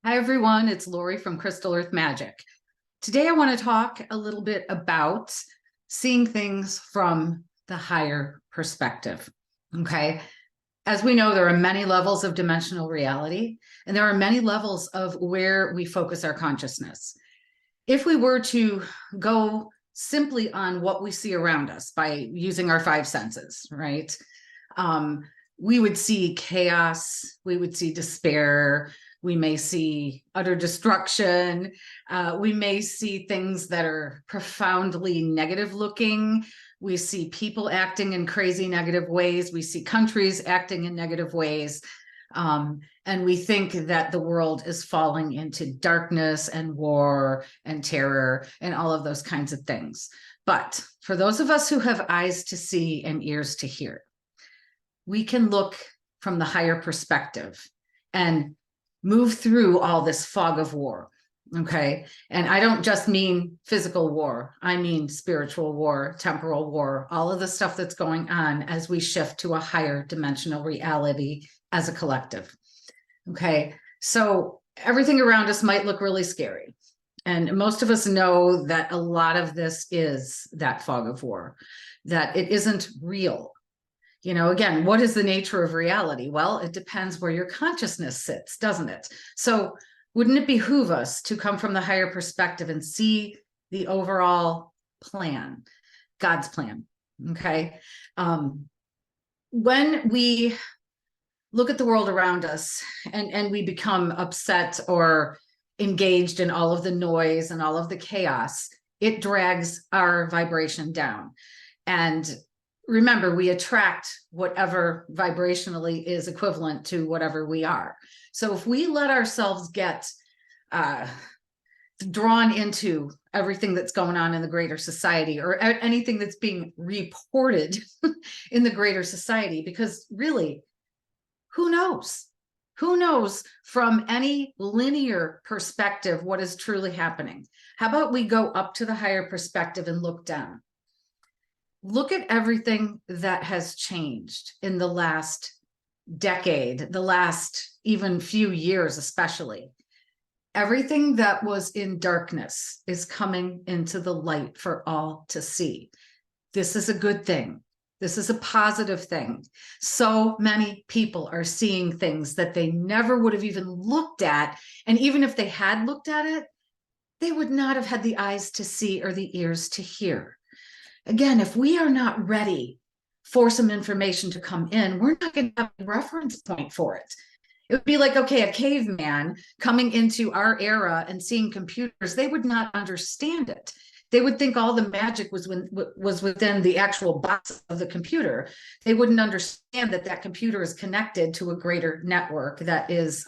Hi, everyone. It's Lori from Crystal Earth Magic. Today, I want to talk a little bit about seeing things from the higher perspective. Okay. As we know, there are many levels of dimensional reality, and there are many levels of where we focus our consciousness. If we were to go simply on what we see around us by using our five senses, right? We would see chaos, we would see despair, we may see utter destruction, we may see things that are profoundly negative looking. We see people acting in crazy negative ways. We see countries acting in negative ways. And we think that the world is falling into darkness and war and terror and all of those kinds of things. But for those of us who have eyes to see and ears to hear, we can look from the higher perspective and move through all this fog of war. Okay. And I don't just mean physical war. I mean spiritual war, temporal war, all of the stuff that's going on as we shift to a higher dimensional reality as a collective. Okay. So everything around us might look really scary. And most of us know that a lot of this is that fog of war, that it isn't real. You know, again, what is the nature of reality? Well, it depends where your consciousness sits, doesn't it? So wouldn't it behoove us to come from the higher perspective and see the overall plan, God's plan? Okay. When we look at the world around us and we become upset or engaged in all of the noise and all of the chaos, it drags our vibration down. And remember, we attract whatever vibrationally is equivalent to whatever we are. So if we let ourselves get drawn into everything that's going on in the greater society or anything that's being reported in the greater society, because really, who knows? Who knows from any linear perspective what is truly happening? How about we go up to the higher perspective and look down? Look at everything that has changed in the last decade, the last even few years, especially. Everything that was in darkness is coming into the light for all to see. This is a good thing. This is a positive thing. So many people are seeing things that they never would have even looked at. And even if they had looked at it, they would not have had the eyes to see or the ears to hear. Again, if we are not ready for some information to come in, we're not going to have a reference point for it. It would be like, okay, a caveman coming into our era and seeing computers, they would not understand it. They would think all the magic was within the actual box of the computer. They wouldn't understand that that computer is connected to a greater network that is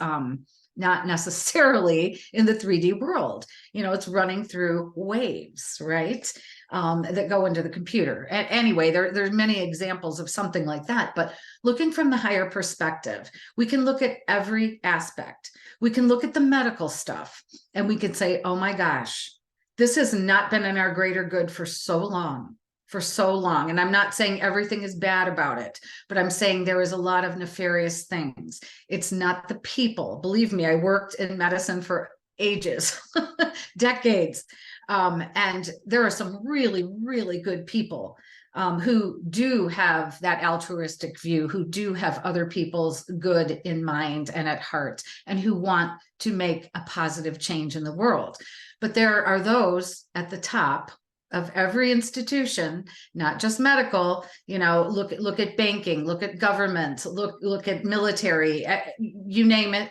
not necessarily in the 3D world. You know, it's running through waves, right? That go into the computer. And anyway, there's many examples of something like that, but looking from the higher perspective, we can look at every aspect. We can look at the medical stuff and we can say, oh my gosh, this has not been in our greater good for so long. And I'm not saying everything is bad about it, but I'm saying there is a lot of nefarious things. It's not the people. Believe me, I worked in medicine for ages, decades. And there are some really, really good people who do have that altruistic view, who do have other people's good in mind and at heart, and who want to make a positive change in the world. But there are those at the top of every institution, not just medical, you know, look at banking, look at government, look at military, you name it.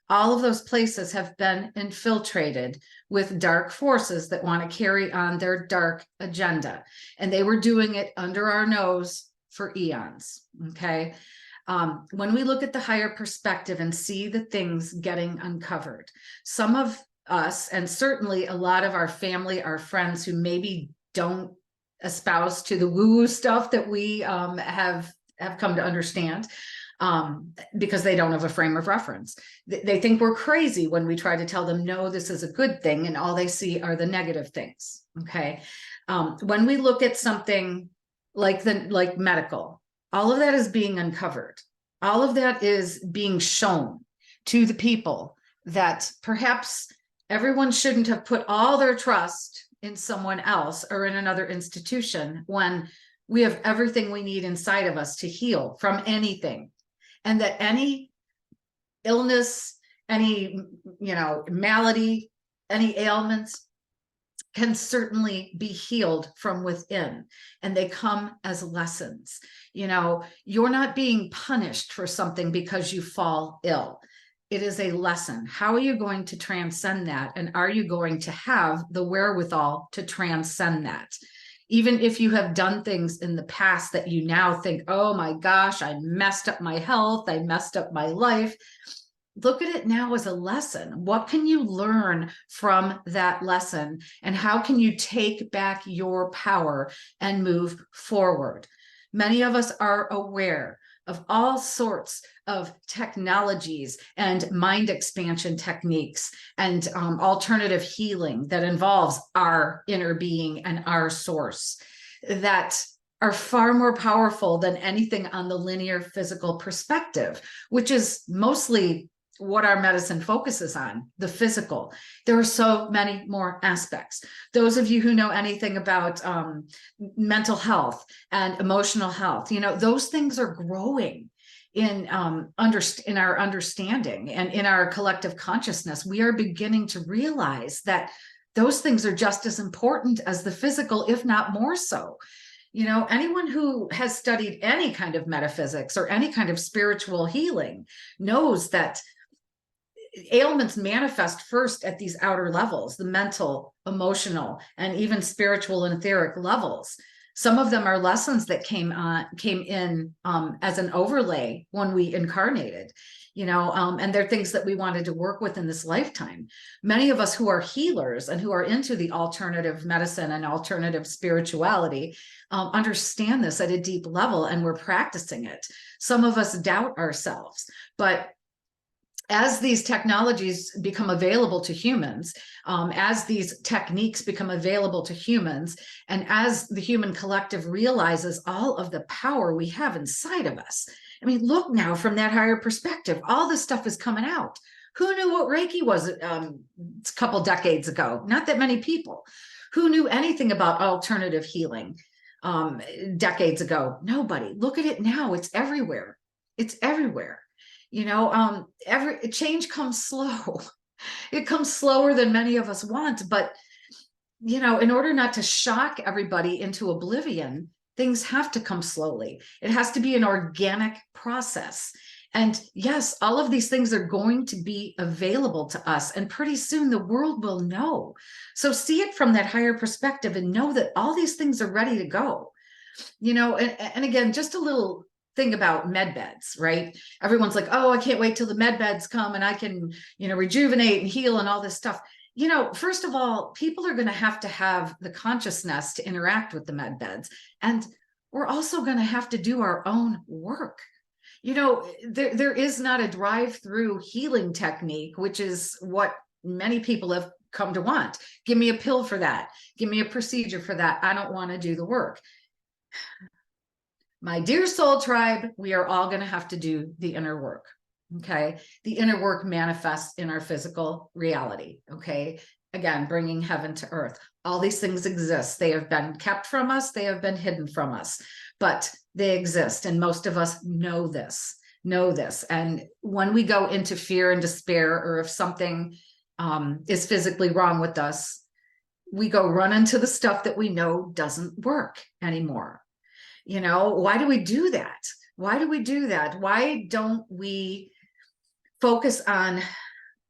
All of those places have been infiltrated with dark forces that want to carry on their dark agenda. And they were doing it under our nose for eons. Okay. When we look at the higher perspective and see the things getting uncovered, some of us, and certainly a lot of our family, our friends who maybe don't espouse to the woo-woo stuff that we have come to understand, because they don't have a frame of reference. They think we're crazy when we try to tell them, no, this is a good thing, and all they see are the negative things. Okay. When we look at something like medical, all of that is being uncovered. All of that is being shown to the people that perhaps everyone shouldn't have put all their trust in someone else or in another institution when we have everything we need inside of us to heal from anything. And that any illness, any, malady, any ailments can certainly be healed from within, and they come as lessons. You're not being punished for something because you fall ill. It is a lesson. How are you going to transcend that? And are you going to have the wherewithal to transcend that? Even if you have done things in the past that you now think, oh my gosh, I messed up my health, I messed up my life. Look at it now as a lesson. What can you learn from that lesson? And how can you take back your power and move forward? Many of us are aware of all sorts of technologies and mind expansion techniques and alternative healing that involves our inner being and our source that are far more powerful than anything on the linear physical perspective, which is mostly what our medicine focuses on, the physical. There are so many more aspects. Those of you who know anything about mental health and emotional health, those things are growing in our understanding and in our collective consciousness. We are beginning to realize that those things are just as important as the physical, if not more so. Anyone who has studied any kind of metaphysics or any kind of spiritual healing knows that ailments manifest first at these outer levels, the mental, emotional, and even spiritual and etheric levels. Some of them are lessons that came in as an overlay when we incarnated, and they're things that we wanted to work with in this lifetime. Many of us who are healers and who are into the alternative medicine and alternative spirituality understand this at a deep level, and we're practicing it. Some of us doubt ourselves, but as these technologies become available to humans, as these techniques become available to humans, and as the human collective realizes all of the power we have inside of us. I mean, look now from that higher perspective, all this stuff is coming out. Who knew what Reiki was a couple decades ago? Not that many people. Who knew anything about alternative healing decades ago? Nobody. Look at it now. It's everywhere. It's everywhere. Every change comes slow. It comes slower than many of us want, but in order not to shock everybody into oblivion, things have to come slowly. It has to be an organic process. And yes, all of these things are going to be available to us, and pretty soon the world will know. So see it from that higher perspective and know that all these things are ready to go. And again, just a little thing about med beds, right? Everyone's like, oh, I can't wait till the med beds come and I can, rejuvenate and heal and all this stuff. First of all, people are going to have the consciousness to interact with the med beds. And we're also going to have to do our own work. There is not a drive-through healing technique, which is what many people have come to want. Give me a pill for that. Give me a procedure for that. I don't want to do the work. My dear soul tribe, we are all going to have to do the inner work. Okay. The inner work manifests in our physical reality. Okay. Again, bringing heaven to earth. All these things exist. They have been kept from us. They have been hidden from us, but they exist. And most of us know this. And when we go into fear and despair, or if something is physically wrong with us, we go run into the stuff that we know doesn't work anymore. Why do we do that? Why don't we focus on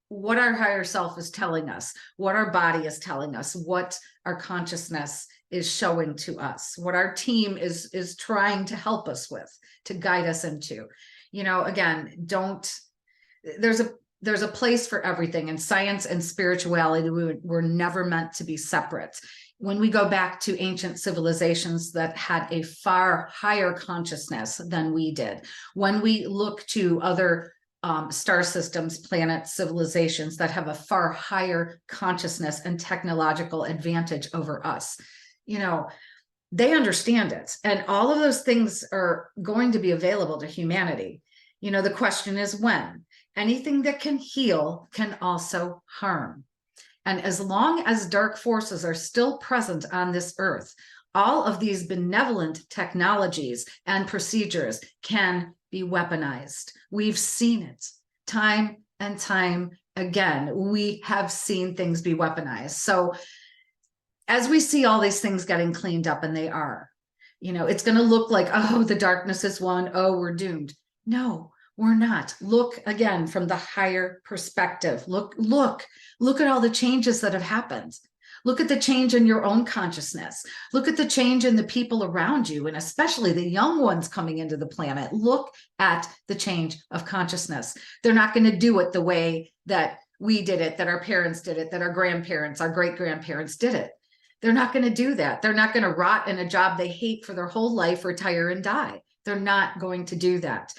what our higher self is telling us, what our body is telling us, what our consciousness is showing to us, what our team is trying to help us with, to guide us into? Again, there's a place for everything, and science and spirituality were never meant to be separate. When we go back to ancient civilizations that had a far higher consciousness than we did, when we look to other star systems, planets, civilizations that have a far higher consciousness and technological advantage over us, they understand it. And all of those things are going to be available to humanity. The question is when. Anything that can heal can also harm. And as long as dark forces are still present on this earth, all of these benevolent technologies and procedures can be weaponized. We've seen it time and time again. We have seen things be weaponized. So as we see all these things getting cleaned up, and they are, it's going to look like, oh, the darkness is won. Oh, we're doomed. No, we're not. Look again from the higher perspective. Look at all the changes that have happened. Look at the change in your own consciousness. Look at the change in the people around you, and especially the young ones coming into the planet. Look at the change of consciousness. They're not going to do it the way that we did it, that our parents did it, that our grandparents, our great-grandparents did it. They're not going to do that. They're not going to rot in a job they hate for their whole life, retire and die. They're not going to do that.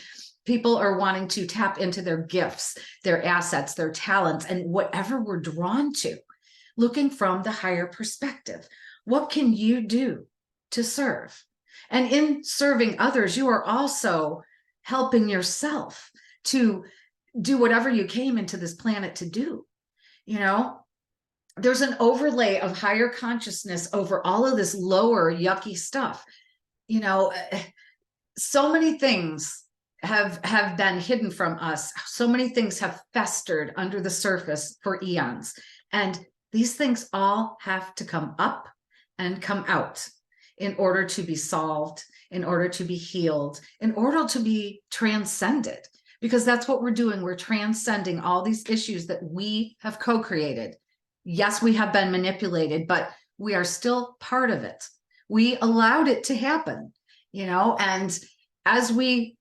People are wanting to tap into their gifts, their assets, their talents, and whatever we're drawn to, looking from the higher perspective. What can you do to serve? And in serving others, you are also helping yourself to do whatever you came into this planet to do. There's an overlay of higher consciousness over all of this lower yucky stuff. So many things have been hidden from us. So many things have festered under the surface for eons. And these things all have to come up and come out in order to be solved, in order to be healed, in order to be transcended. Because that's what we're doing. We're transcending all these issues that we have co-created. Yes, we have been manipulated, but we are still part of it. We allowed it to happen, and as we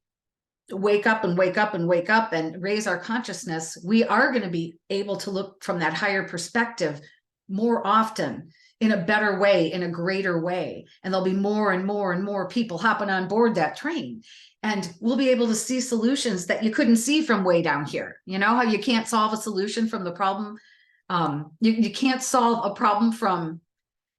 wake up and wake up and wake up and raise our consciousness, we are going to be able to look from that higher perspective more often, in a better way, in a greater way. And there'll be more and more and more people hopping on board that train. And we'll be able to see solutions that you couldn't see from way down here. You know how you can't solve a solution from the problem? You can't solve a problem from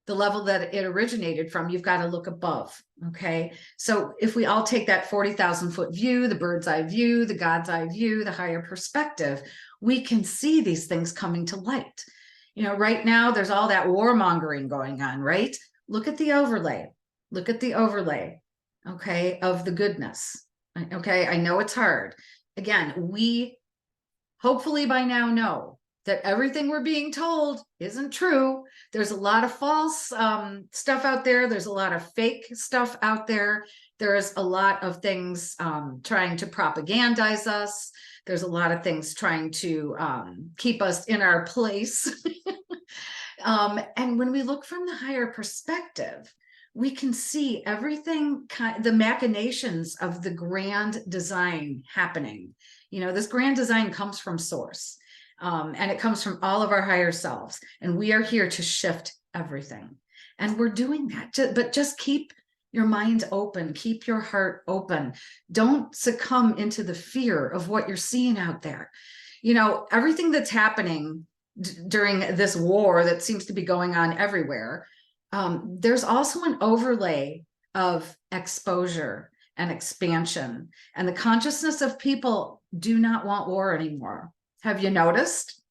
the level that it originated from. You've got to look above. Okay. So if we all take that 40,000 foot view, the bird's eye view, the God's eye view, the higher perspective, we can see these things coming to light. Right now there's all that warmongering going on, right? Look at the overlay. Look at the overlay, okay, of the goodness. Okay. I know it's hard. Again, we hopefully by now know that everything we're being told isn't true. There's a lot of false stuff out there. There's a lot of fake stuff out there. There's a lot of things trying to propagandize us. There's a lot of things trying to keep us in our place. And when we look from the higher perspective, we can see everything, the machinations of the grand design happening. This grand design comes from source. And it comes from all of our higher selves. And we are here to shift everything. And we're doing that. But just keep your mind open. Keep your heart open. Don't succumb into the fear of what you're seeing out there. Everything that's happening during this war that seems to be going on everywhere, there's also an overlay of exposure and expansion. And the consciousness of people do not want war anymore. Have you noticed?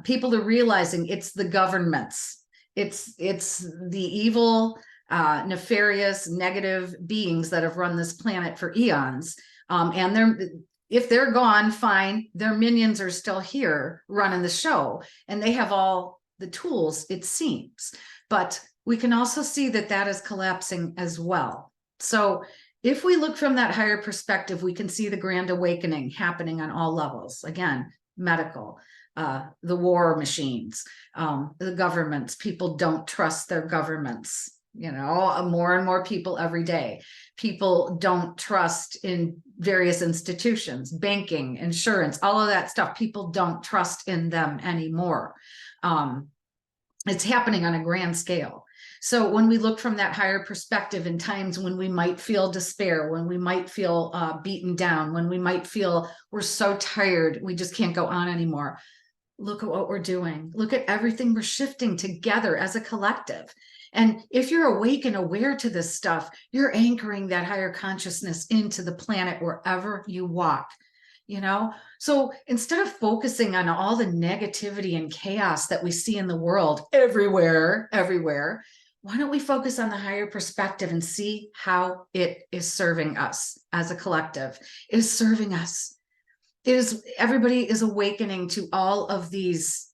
People are realizing it's the governments. It's the evil, nefarious, negative beings that have run this planet for eons. And if they're gone, fine. Their minions are still here running the show. And they have all the tools, it seems. But we can also see that is collapsing as well. So if we look from that higher perspective, we can see the grand awakening happening on all levels. Again, medical, the war machines, the governments. People don't trust their governments. More and more people every day. People don't trust in various institutions, banking, insurance, all of that stuff. People don't trust in them anymore. It's happening on a grand scale. So when we look from that higher perspective in times when we might feel despair, when we might feel beaten down, when we might feel we're so tired, we just can't go on anymore. Look at what we're doing. Look at everything we're shifting together as a collective. And if you're awake and aware to this stuff, you're anchoring that higher consciousness into the planet wherever you walk. you know? So instead of focusing on all the negativity and chaos that we see in the world everywhere, why don't we focus on the higher perspective and see how it is serving us as a collective? It is serving us. Everybody is awakening to all of these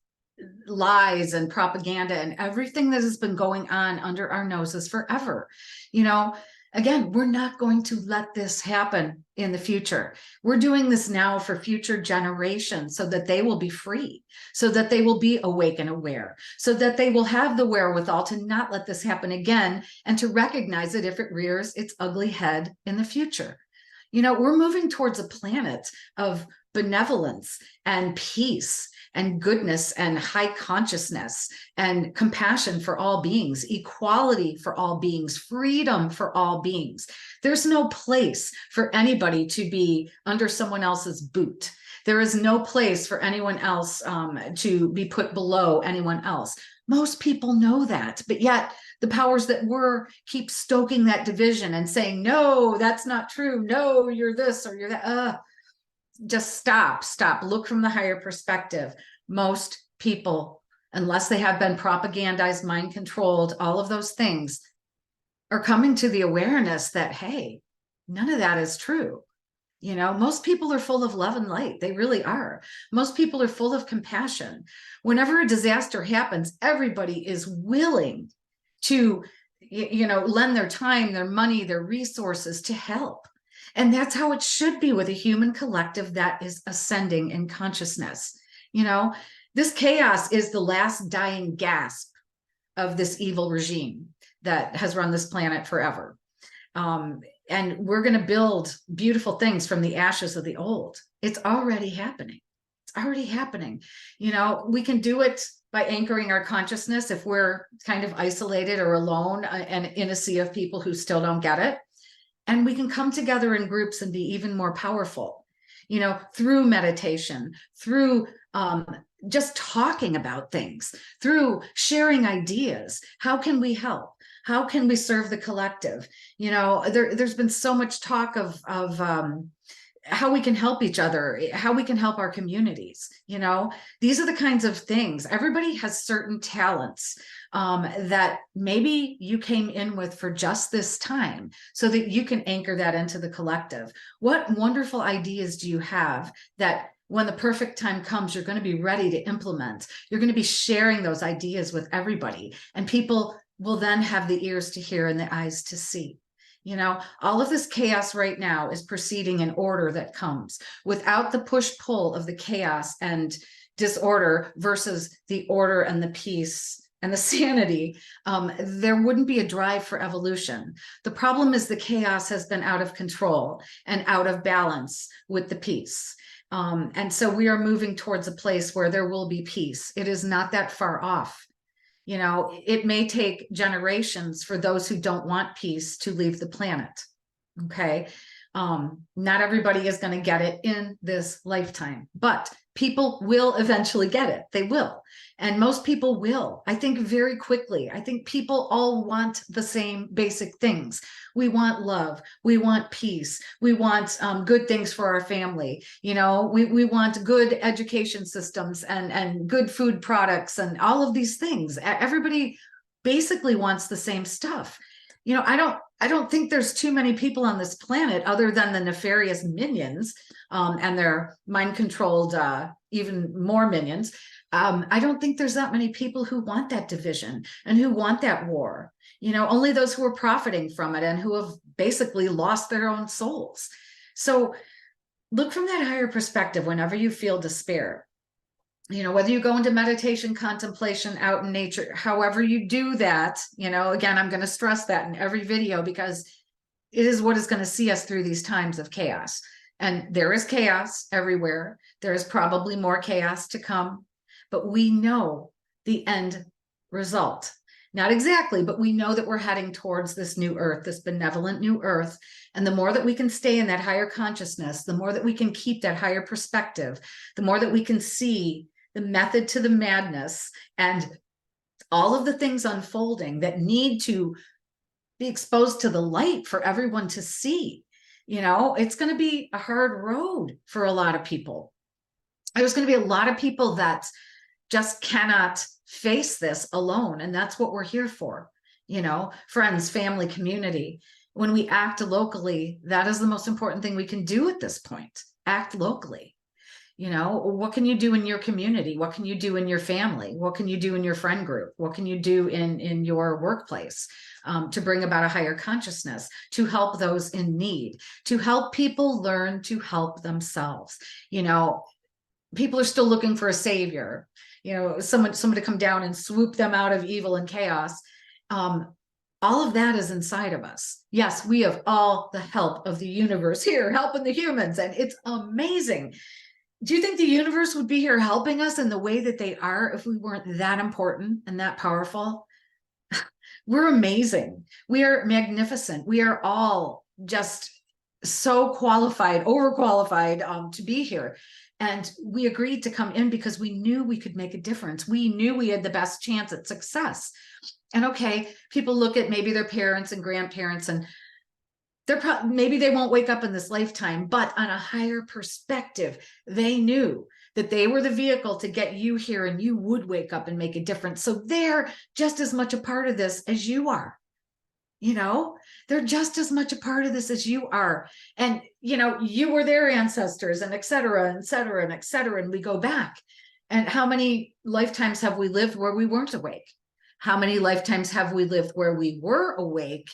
lies and propaganda and everything that has been going on under our noses forever. You know, again, we're not going to let this happen in the future. We're doing this now for future generations so that they will be free, so that they will be awake and aware, so that they will have the wherewithal to not let this happen again and to recognize it if it rears its ugly head in the future. You know, we're moving towards a planet of benevolence and peace and goodness and high consciousness and compassion for all beings, equality for all beings, freedom for all beings. There's no place for anybody to be under someone else's boot. There is no place for anyone else to be put below anyone else. Most people know that, but yet the powers that were keep stoking that division and saying, no, that's not true. No, you're this or you're that. Just stop, look from the higher perspective. Most people, unless they have been propagandized, mind controlled, all of those things, are coming to the awareness that, hey, none of that is true. You know, most people are full of love and light. They really are. Most people are full of compassion. Whenever a disaster happens, everybody is willing to, you know, lend their time, their money, their resources to help. And that's how it should be with a human collective that is ascending in consciousness. You know, this chaos is the last dying gasp of this evil regime that has run this planet forever. And we're going to build beautiful things from the ashes of the old. It's already happening. It's already happening. You know, we can do it by anchoring our consciousness if we're kind of isolated or alone and in a sea of people who still don't get it. And we can come together in groups and be even more powerful, you know, through meditation, through just talking about things, through sharing ideas. How can we help? How can we serve the collective? You know, there's been so much talk of how we can help each other, how we can help our communities. You know, these are the kinds of things. Everybody has certain talents that maybe you came in with for just this time so that you can anchor that into the collective. What wonderful ideas do you have that when the perfect time comes, you're going to be ready to implement? You're going to be sharing those ideas with everybody, and people will then have the ears to hear and the eyes to see. You know, all of this chaos right now is proceeding in order that comes. Without the push-pull of the chaos and disorder versus the order and the peace and the sanity, there wouldn't be a drive for evolution. The problem is the chaos has been out of control and out of balance with the peace. And so we are moving towards a place where there will be peace. It is not that far off. You know, it may take generations for those who don't want peace to leave the planet. Okay. Not everybody is going to get it in this lifetime, but people will eventually get it. They will. And most people will, I think, very quickly. I think people all want the same basic things. We want love. We want peace. We want good things for our family. You know, we want good education systems and good food products and all of these things. Everybody basically wants the same stuff. You know, I don't think there's too many people on this planet other than the nefarious minions and their mind-controlled even more minions. I don't think there's that many people who want that division and who want that war. You know, only those who are profiting from it and who have basically lost their own souls. So look from that higher perspective whenever you feel despair. You know, whether you go into meditation, contemplation, out in nature, however you do that, you know, again, I'm going to stress that in every video because it is what is going to see us through these times of chaos. And there is chaos everywhere. There is probably more chaos to come, but we know the end result. Not exactly, but we know that we're heading towards this new earth, this benevolent new earth. And the more that we can stay in that higher consciousness, the more that we can keep that higher perspective, the more that we can see the method to the madness and all of the things unfolding that need to be exposed to the light for everyone to see. It's going to be a hard road for a lot of people. There's going to be a lot of people that just cannot face this alone. And that's what we're here for, friends, family, community. When we act locally, that is the most important thing we can do at this point. Act locally. What can you do in your community? What can you do in your family? What can you do in your friend group? What can you do in your workplace to bring about a higher consciousness, to help those in need, to help people learn to help themselves? People are still looking for a savior, someone to come down and swoop them out of evil and chaos. All of that is inside of us. Yes, we have all the help of the universe here, helping the humans, and it's amazing. Do you think the universe would be here helping us in the way that they are if we weren't that important and that powerful? We're amazing. We are magnificent. We are all just so qualified, overqualified to be here. And we agreed to come in because we knew we could make a difference. We knew we had the best chance at success. And okay, people look at maybe their parents and grandparents, and maybe they won't wake up in this lifetime, but on a higher perspective, they knew that they were the vehicle to get you here, and you would wake up and make a difference. So they're just as much a part of this as you are. They're just as much a part of this as you are. And, you were their ancestors, and et cetera, and et cetera, and et cetera. And we go back. And how many lifetimes have we lived where we weren't awake? How many lifetimes have we lived where we were awake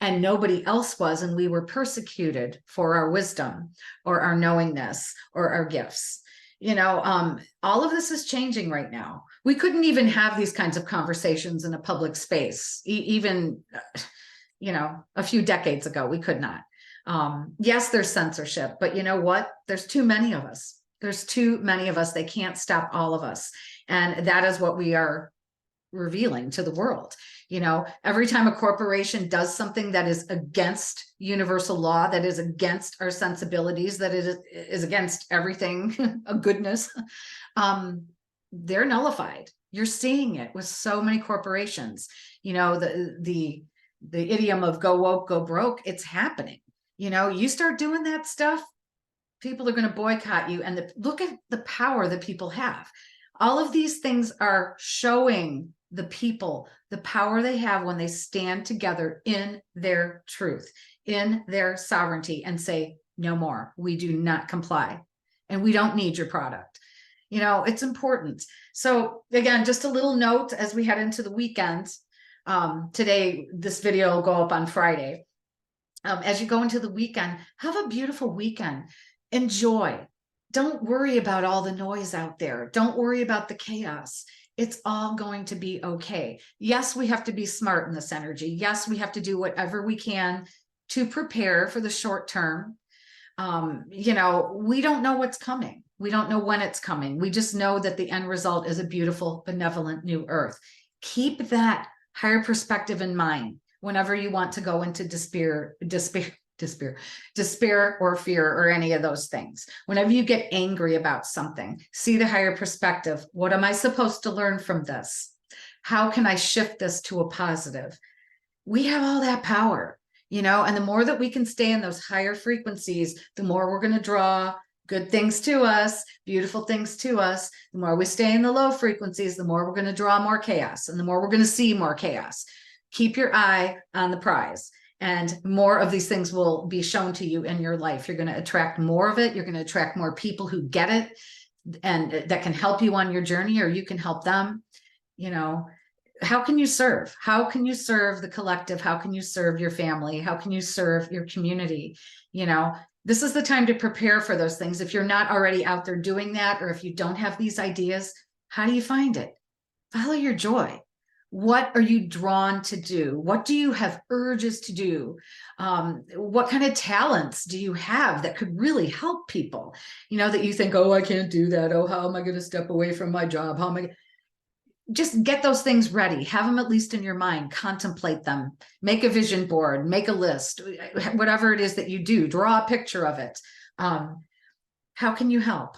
and nobody else was, and we were persecuted for our wisdom or our knowingness or our gifts? All of this is changing right now. We couldn't even have these kinds of conversations in a public space, even, a few decades ago, we could not. Yes, there's censorship, but you know what? There's too many of us. There's too many of us. They can't stop all of us. And that is what we are revealing to the world. Every time a corporation does something that is against universal law, that is against our sensibilities, that is against everything, a goodness, they're nullified. You're seeing it with so many corporations. The idiom of go woke, go broke, it's happening. You start doing that stuff, people are going to boycott you. And look at the power that people have. All of these things are showing the people the power they have when they stand together in their truth, in their sovereignty, and say, no more, we do not comply, and we don't need your product. It's important. So again, just a little note as we head into the weekend. Today, this video will go up on Friday. As you go into the weekend, have a beautiful weekend. Enjoy. Don't worry about all the noise out there. Don't worry about the chaos. It's all going to be okay. Yes, we have to be smart in this energy. Yes, we have to do whatever we can to prepare for the short term. We don't know what's coming. We don't know when it's coming. We just know that the end result is a beautiful, benevolent new earth. Keep that higher perspective in mind whenever you want to go into despair or fear or any of those things. Whenever you get angry about something, see the higher perspective. What am I supposed to learn from this? How can I shift this to a positive? We have all that power, and the more that we can stay in those higher frequencies, the more we're going to draw good things to us, beautiful things to us. The more we stay in the low frequencies, the more we're going to draw more chaos, and the more we're going to see more chaos. Keep your eye on the prize, and more of these things will be shown to you in your life. You're going to attract more of it. You're going to attract more people who get it and that can help you on your journey, or you can help them. How can you serve? How can you serve the collective? How can you serve your family? How can you serve your community? This is the time to prepare for those things. If you're not already out there doing that, or if you don't have these ideas, how do you find it? Follow your joy. What are you drawn to do? What do you have urges to do? What kind of talents do you have that could really help people? That you think, oh, I can't do that. Oh, how am I going to step away from my job? How am I? Just get those things ready. Have them at least in your mind. Contemplate them. Make a vision board. Make a list. Whatever it is that you do, draw a picture of it. How can you help?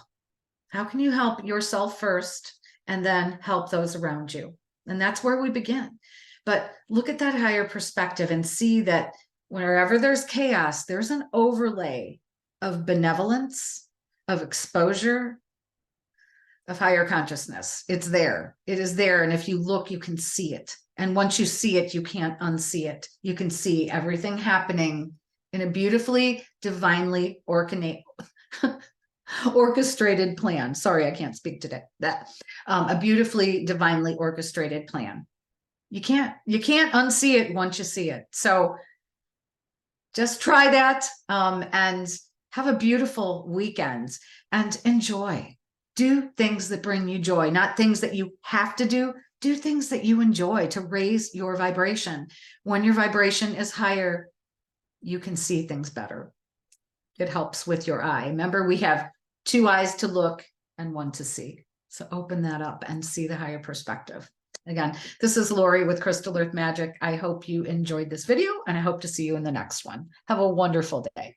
How can you help yourself first, and then help those around you? And that's where we begin. But look at that higher perspective and see that wherever there's chaos, there's an overlay of benevolence, of exposure, of higher consciousness. It's there. It is there. And if you look, you can see it. And once you see it, you can't unsee it. You can see everything happening in a beautifully, divinely orchestrated plan. Sorry, I can't speak today. A beautifully, divinely orchestrated plan. You can't unsee it once you see it. So just try that and have a beautiful weekend and enjoy. Do things that bring you joy, not things that you have to do. Do things that you enjoy to raise your vibration. When your vibration is higher, you can see things better. It helps with your eye. Remember, we have 2 eyes to look and 1 to see. So open that up and see the higher perspective. Again, this is Lori with Crystal Earth Magic. I hope you enjoyed this video, and I hope to see you in the next one. Have a wonderful day.